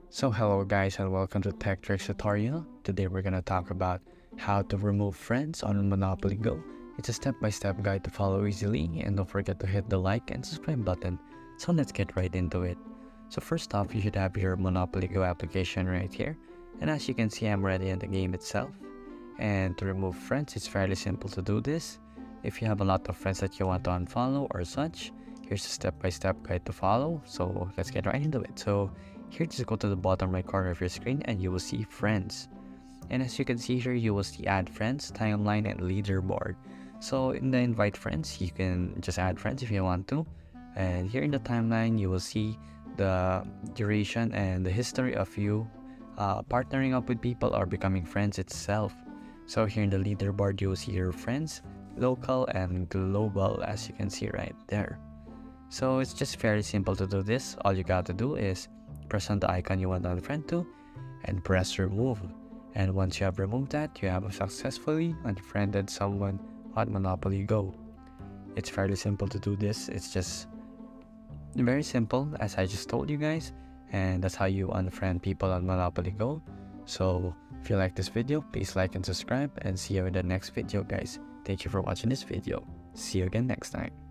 So hello guys and welcome to Tech Tricks tutorial. Today we're gonna talk about how to remove friends on Monopoly Go. It's a step-by-step guide to follow easily, and don't forget to hit the like and subscribe button. So let's get right into it. So first off, you should have your Monopoly Go application right here. And as you can see, I'm already in the game itself. And to remove friends, it's fairly simple to do this. If you have a lot of friends that you want to unfollow or such, here's a step-by-step guide to follow. So let's get right into it. So here, just go to the bottom right corner of your screen and you will see friends. And as you can see here, you will see add friends, timeline, and leaderboard. So in the invite friends, you can just add friends if you want to. And here in the timeline, you will see the duration and the history of you partnering up with people or becoming friends itself. So here in the leaderboard, you will see your friends, local and global, as you can see right there. So it's just very simple to do this. All you got to do is press on the icon you want to unfriend to and press remove. And once you have removed that, you have successfully unfriended someone on Monopoly Go. It's fairly simple to do this. It's just very simple, as I just told you guys, and that's how you unfriend people on Monopoly Go. So if you like this video, please like and subscribe, and see you in the next video guys. Thank you for watching this video. See you again next time.